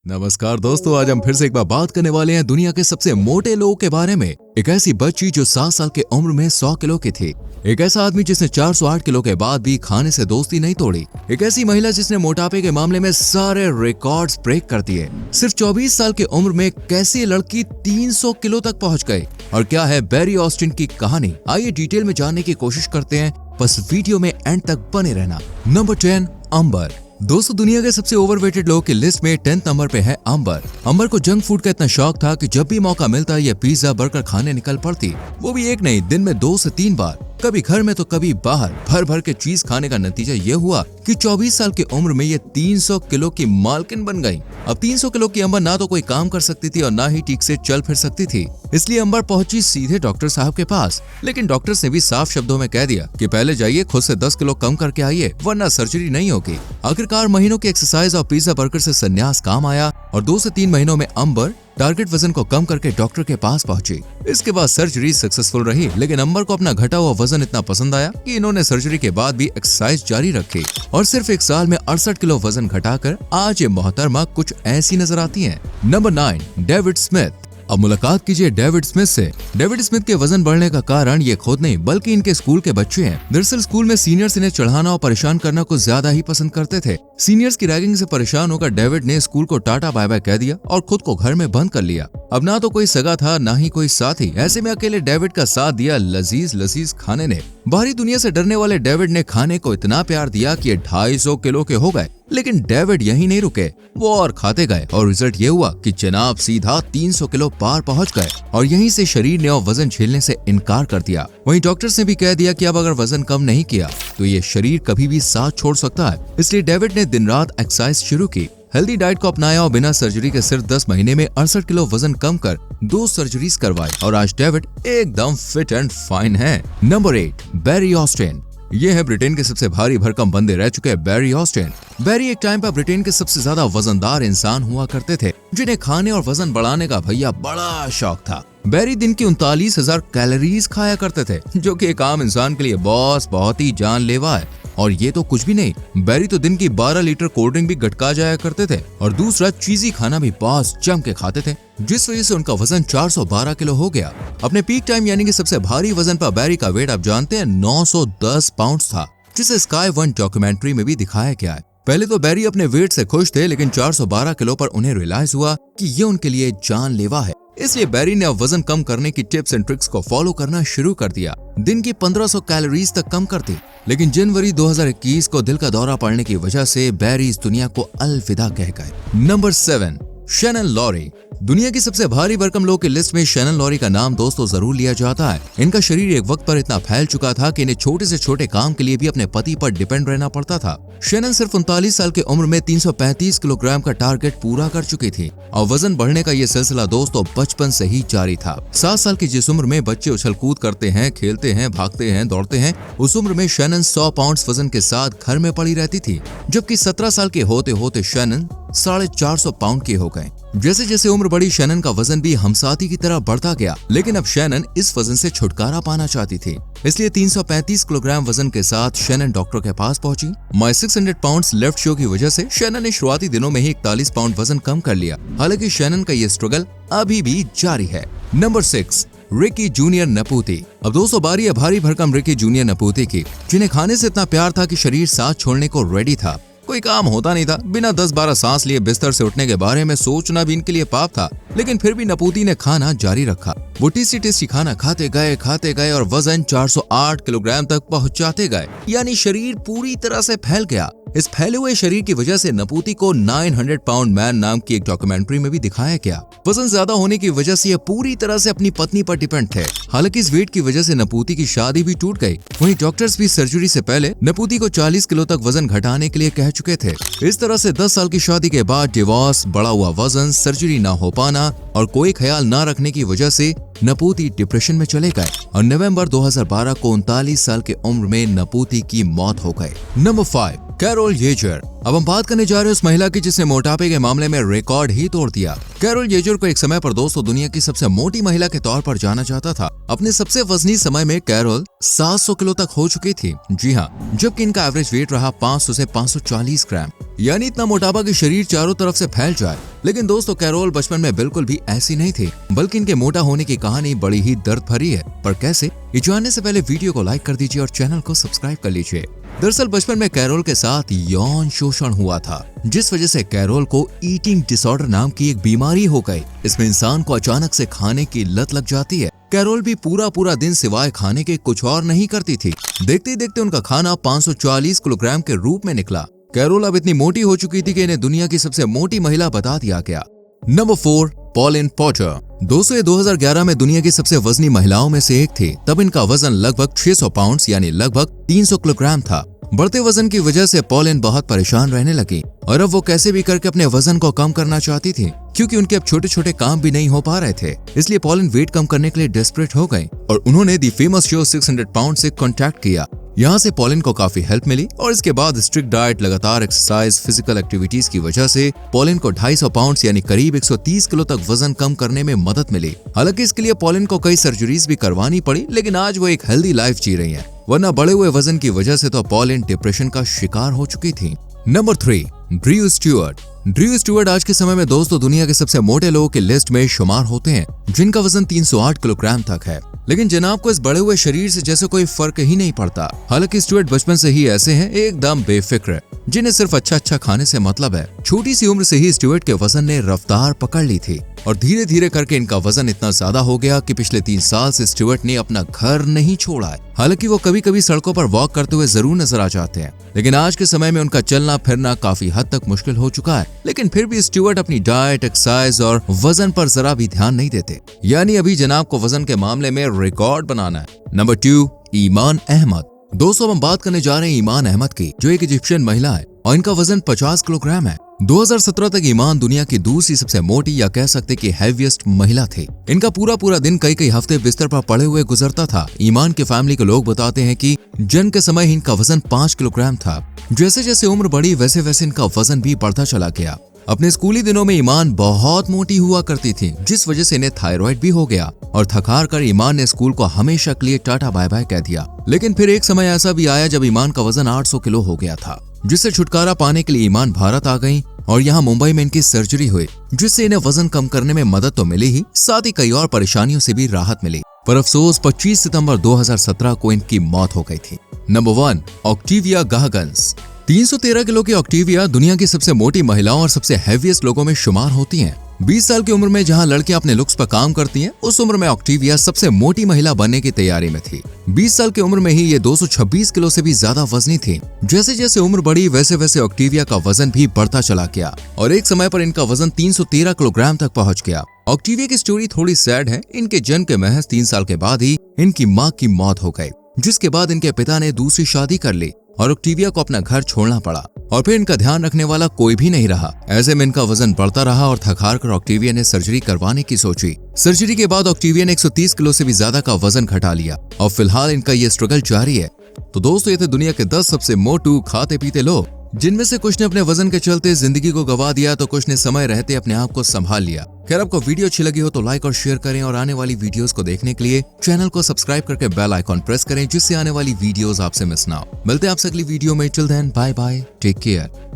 नमस्कार दोस्तों, आज हम फिर से एक बार बात करने वाले हैं दुनिया के सबसे मोटे लोगों के बारे में। एक ऐसी बच्ची जो 7 साल की उम्र में 100 किलो की थी। एक ऐसा आदमी जिसने 408 किलो के बाद भी खाने से दोस्ती नहीं तोड़ी। एक ऐसी महिला जिसने मोटापे के मामले में सारे रिकॉर्ड्स ब्रेक कर दिए। सिर्फ 24 साल की उम्र में कैसी लड़की 300 किलो तक पहुंच गई और क्या है बैरी ऑस्टिन की कहानी, आइए डिटेल में जानने की कोशिश करते हैं। बस वीडियो में एंड तक बने रहना। नंबर 10, अंबर। दोस्तों, दुनिया के सबसे ओवरवेटेड लोगों की लिस्ट में 10th नंबर पे है अंबर। अंबर को जंक फूड का इतना शौक था कि जब भी मौका मिलता ये पिज्जा बर्गर खाने निकल पड़ती। वो भी एक नहीं, दिन में 2 से 3 बार, कभी घर में तो कभी बाहर भर भर के चीज खाने का नतीजा ये हुआ कि 24 साल की उम्र में ये 300 किलो की मालकिन बन गई। अब 300 किलो की अंबर ना तो कोई काम कर सकती थी और ना ही ठीक से चल फिर सकती थी, इसलिए अंबर पहुंची सीधे डॉक्टर साहब के पास। लेकिन डॉक्टर्स ने भी साफ शब्दों में कह दिया कि पहले जाइए खुद से 10 किलो कम करके आइए, वरना सर्जरी नहीं होगी। आखिरकार महीनों की एक्सरसाइज और पिज्जा बर्गर से संन्यास काम आया और 2 से 3 महीनों में अंबर टारगेट वजन को कम करके डॉक्टर के पास पहुंची। इसके बाद सर्जरी सक्सेसफुल रही, लेकिन अंबर को अपना घटा हुआ वजन इतना पसंद आया कि इन्होंने सर्जरी के बाद भी एक्सरसाइज जारी रखी और सिर्फ 1 साल में 68 किलो वजन घटाकर आज ये मोहतरमा कुछ ऐसी नजर आती हैं। Number 9, David Smith. अब मुलाकात कीजिए डेविड स्मिथ से। डेविड स्मिथ के वजन बढ़ने का कारण ये खुद नहीं बल्कि इनके स्कूल के बच्चे हैं। दरअसल स्कूल में सीनियर्स इन्हें चढ़ाना और परेशान करना कुछ ज्यादा ही पसंद करते थे। सीनियर्स की रैगिंग से परेशान होकर डेविड ने स्कूल को टाटा बाय बाय कह दिया और खुद को घर में बंद कर लिया। अब ना तो कोई सगा था ना ही कोई साथी, ऐसे में अकेले डेविड का साथ दिया लजीज लजीज खाने ने। बाहरी दुनिया से डरने वाले डेविड ने खाने को इतना प्यार दिया कि 250 किलो के हो गए। लेकिन डेविड यहीं नहीं रुके, वो और खाते गए और रिजल्ट ये हुआ कि जनाब सीधा 300 किलो पार पहुंच गए और यहीं से शरीर ने और वजन झेलने से इनकार कर दिया। वहीं डॉक्टर्स ने भी कह दिया कि अब अगर वजन कम नहीं किया तो ये शरीर कभी भी साथ छोड़ सकता है। इसलिए डेविड ने दिन रात एक्सरसाइज शुरू की, हेल्दी डाइट को अपनाया और बिना सर्जरी के सिर्फ 10 महीने में 68 किलो वजन कम कर 2 सर्जरीज करवाई और आज डेविड एकदम फिट एंड फाइन है। नंबर 8, बैरी ऑस्टिन। ये है ब्रिटेन के सबसे भारी भरकम बंदे रह चुके बैरी ऑस्टिन। बैरी एक टाइम पर ब्रिटेन के सबसे ज्यादा वजनदार इंसान हुआ करते थे, जिन्हें खाने और वजन बढ़ाने का भैया बड़ा शौक था। बैरी दिन की 39,000 कैलोरीज खाया करते थे, जो कि एक आम इंसान के लिए बॉस बहुत ही जानलेवा है। और ये तो कुछ भी नहीं, बैरी तो दिन की 12 लीटर कोल्ड ड्रिंक भी गटका जाया करते थे और दूसरा चीजी खाना भी बॉस जम के खाते थे, जिस वजह से उनका वजन 412 किलो हो गया। अपने पीक टाइम यानी कि सबसे भारी वजन पर बैरी का वेट आप जानते हैं 910 पाउंड था, जिसे स्काई वन डॉक्यूमेंट्री में भी दिखाया गया है। पहले तो बैरी अपने वेट से खुश थे, लेकिन 412 किलो पर उन्हें रियलाइज हुआ कि ये उनके लिए जानलेवा है। इसलिए बैरी ने अब वजन कम करने की टिप्स एंड ट्रिक्स को फॉलो करना शुरू कर दिया। दिन की 1500 कैलोरीज तक कम करती, लेकिन जनवरी 2021 को दिल का दौरा पड़ने की वजह से बैरी इस दुनिया को अलविदा कह गए। Number 7, Shannon Lowry. दुनिया की सबसे भारी भरकम लोगों की लिस्ट में शैनन लॉरी का नाम दोस्तों जरूर लिया जाता है। इनका शरीर एक वक्त पर इतना फैल चुका था कि इन्हें छोटे से छोटे काम के लिए भी अपने पति पर डिपेंड रहना पड़ता था। शैनन सिर्फ 39 साल की उम्र में 335 किलोग्राम का टारगेट पूरा कर चुकी थी और वजन बढ़ने का ये सिलसिला दोस्तों बचपन से ही जारी था। 7 साल की जिस उम्र में बच्चे उछल कूद करते हैं, खेलते हैं, भागते हैं, दौड़ते हैं, उस उम्र में शैनन 100 पाउंड वजन के साथ घर में पड़ी रहती थी, जबकि 17 साल के होते होते शैनन 450 पाउंड के हो गए। जैसे जैसे उम्र बढ़ी शैनन का वजन भी हमसाथी की तरह बढ़ता गया, लेकिन अब शैनन इस वजन से छुटकारा पाना चाहती थी। इसलिए 335 किलोग्राम वजन के साथ शैनन डॉक्टर के पास पहुंची। माय 600 पाउंड्स लेफ्ट शो की वजह से शैनन ने शुरुआती दिनों में ही 41 पाउंड वजन कम कर लिया। हालांकि शैनन का ये स्ट्रगल अभी भी जारी है। Number 6, Ricky junior Naputi. अब दोस्तों बारी है भारी भरकम रिकी जूनियर नपूती की, जिन्हें खाने से इतना प्यार था कि शरीर साथ छोड़ने को रेडी था। कोई काम होता नहीं था, बिना 10-12 सांस लिए बिस्तर से उठने के बारे में सोचना भी इनके लिए पाप था, लेकिन फिर भी नपूती ने खाना जारी रखा। वो टेस्टी खाना खाते गए और वजन 408 किलोग्राम तक पहुंचाते गए, यानी शरीर पूरी तरह से फैल गया। इस फैले हुए शरीर की वजह से नपूती को 900 पाउंड मैन नाम की एक डॉक्यूमेंट्री में भी दिखाया गया। वजन ज्यादा होने की वजह से ये पूरी तरह से अपनी पत्नी पर डिपेंड थे। हालांकि इस वेट की वजह से नपूती की शादी भी टूट गई। वहीं डॉक्टर्स भी सर्जरी से पहले नपूती को 40 किलो तक वजन घटाने के लिए कह चुके थे। इस तरह से 10 साल की शादी के बाद डिवोर्स, बढ़ा हुआ वजन, सर्जरी न हो पाना और कोई ख्याल न रखने की वजह से नपूती डिप्रेशन में चले गए और नवंबर 2012 को 39 साल की उम्र में नपूती की मौत हो गई। Number 5, Carol Yager. अब हम बात करने जा रहे हैं उस महिला की जिसने मोटापे के मामले में रिकॉर्ड ही तोड़ दिया। कैरोल येजर को एक समय पर दोस्तों दुनिया की सबसे मोटी महिला के तौर पर जाना जाता था। अपने सबसे वजनी समय में कैरोल 700 किलो तक हो चुकी थी। जी हाँ, जबकि इनका एवरेज वेट रहा 500 से 540 ग्राम, यानी इतना मोटापा कि शरीर चारों तरफ से फैल जाए। लेकिन दोस्तों कैरोल बचपन में बिल्कुल भी ऐसी नहीं थी, बल्कि इनके मोटा होने की कहानी बड़ी ही दर्द भरी है। पर कैसे, ये जानने से पहले वीडियो को लाइक कर दीजिए और चैनल को सब्सक्राइब कर लीजिए। दरअसल बचपन में कैरोल के साथ यौन शोषण हुआ था, जिस वजह से कैरोल को ईटिंग डिसऑर्डर नाम की एक बीमारी हो गई। इसमें इंसान को अचानक से खाने की लत लग जाती है। कैरोल भी पूरा दिन सिवाय खाने के कुछ और नहीं करती थी। देखते ही देखते उनका खाना 540 किलोग्राम के रूप में निकला। कैरोल अब इतनी मोटी हो चुकी थी कि इन्हें दुनिया की सबसे मोटी महिला बता दिया गया। Number 4, Pauline Potter. दोस्तों ये 2011 में दुनिया की सबसे वजनी महिलाओं में से एक थी। तब इनका वजन लगभग 600 पाउंड्स यानी लगभग 300 किलोग्राम था। बढ़ते वजन की वजह से पॉलिन बहुत परेशान रहने लगी और अब वो कैसे भी करके अपने वजन को कम करना चाहती थी, क्योंकि उनके अब छोटे छोटे काम भी नहीं हो पा रहे थे। इसलिए पॉलिन वेट कम करने के लिए डेस्परेट हो गई और उन्होंने दी फेमस शो 600 पाउंड से कांटेक्ट किया। यहाँ से पॉलिन को काफी हेल्प मिली और इसके बाद स्ट्रिक्ट डाइट, लगातार एक्सरसाइज, फिजिकल एक्टिविटीज की वजह से पॉलिन को 250 पाउंड यानी करीब 130 किलो तक वजन कम करने में मदद मिली। हालांकि इसके लिए पॉलिन को कई सर्जरीज भी करवानी पड़ी, लेकिन आज वो एक हेल्दी लाइफ जी रही है, वरना बढ़े हुए वजन की वजह से तो पॉलिन डिप्रेशन का शिकार हो चुकी थी। Number 3, Drew Stuart. Drew Stuart आज के समय में दोस्तों दुनिया के सबसे मोटे लोगों की लिस्ट में शुमार होते हैं, जिनका वजन 308 किलोग्राम तक है। लेकिन जनाब को इस बड़े हुए शरीर से जैसे कोई फर्क ही नहीं पड़ता। हालांकि स्टुअर्ट बचपन से ही ऐसे हैं, एकदम बेफिक्र, जिन्हें सिर्फ अच्छा खाने से मतलब है। छोटी सी उम्र से ही स्टुअर्ट के वजन ने रफ्तार पकड़ ली थी और धीरे धीरे करके इनका वजन इतना ज्यादा हो गया कि पिछले 3 साल से स्टुअर्ट ने अपना घर नहीं छोड़ा है। हालांकि वो कभी कभी सड़कों पर वॉक करते हुए जरूर नजर आ जाते हैं, लेकिन आज के समय में उनका चलना फिरना काफी हद तक मुश्किल हो चुका है। लेकिन फिर भी स्टुअर्ट अपनी डाइट, एक्सरसाइज और वजन पर जरा भी ध्यान नहीं देते, यानी अभी जनाब को वजन के मामले में रिकॉर्ड बनाना है। नंबर 2, ईमान अहमद। दोस्तों हम बात करने जा रहे हैं ईमान अहमद की, जो एक इजिप्शियन महिला है और इनका वजन 50 किलोग्राम है। 2017 तक ईमान दुनिया की दूसरी सबसे मोटी या कह सकते कि हैवीएस्ट महिला थी। इनका पूरा दिन कई हफ्ते बिस्तर पर पड़े हुए गुजरता था। ईमान के फैमिली के लोग बताते हैं कि जन्म के समय इनका वजन 5 किलोग्राम था। जैसे जैसे उम्र बढ़ी वैसे वैसे इनका वजन भी बढ़ता चला गया। अपने स्कूली दिनों में ईमान बहुत मोटी हुआ करती थी, जिस वजह से इन्हें थायराइड भी हो गया और थकार कर ईमान ने स्कूल को हमेशा के लिए टाटा बाय बाय कह दिया। लेकिन फिर एक समय ऐसा भी आया जब ईमान का वजन 800 किलो हो गया था, जिससे छुटकारा पाने के लिए ईमान भारत आ गई और यहाँ मुंबई में इनकी सर्जरी हुई, जिससे इन्हें वजन कम करने में मदद तो मिली ही, साथ ही कई और परेशानियों से भी राहत मिली। पर अफसोस 25 सितंबर 2017 को इनकी मौत हो गई थी। Number 1, Octavia Gahagans. 313 किलो की ऑक्टिविया दुनिया की सबसे मोटी महिलाओं और सबसे हैवीएस्ट लोगों में शुमार होती हैं। 20 साल की उम्र में जहां लड़कियां अपने लुक्स पर काम करती हैं, उस उम्र में ऑक्टिविया सबसे मोटी महिला बनने की तैयारी में थी। 20 साल की उम्र में ही ये 226 किलो से भी ज्यादा वजनी थी। जैसे जैसे उम्र बढ़ी वैसे वैसे ऑक्टिविया का वजन भी बढ़ता चला गया और एक समय पर इनका वजन 313 किलोग्राम तक पहुंच गया। ऑक्टिविया की स्टोरी थोड़ी सैड है। इनके जन्म के महज 3 साल के बाद ही इनकी माँ की मौत हो गई, जिसके बाद इनके पिता ने दूसरी शादी कर ली और ऑक्टिविया को अपना घर छोड़ना पड़ा और फिर इनका ध्यान रखने वाला कोई भी नहीं रहा। ऐसे में इनका वजन बढ़ता रहा और थक-हार कर ऑक्टिविया ने सर्जरी करवाने की सोची। सर्जरी के बाद ऑक्टिविया ने 130 किलो से भी ज्यादा का वजन घटा लिया और फिलहाल इनका ये स्ट्रगल जारी है। तो दोस्तों ये थे दुनिया के 10 सबसे मोटू खाते पीते लोग, जिनमें से कुछ ने अपने वजन के चलते जिंदगी को गवा दिया तो कुछ ने समय रहते अपने आप को संभाल लिया। खैर आपको वीडियो अच्छी लगी हो तो लाइक और शेयर करें और आने वाली वीडियोस को देखने के लिए चैनल को सब्सक्राइब करके बेल आइकॉन प्रेस करें, जिससे आने वाली वीडियोस आपसे मिस ना हो। मिलते हैं आपसे अगली वीडियो में। Till then bye bye, take care.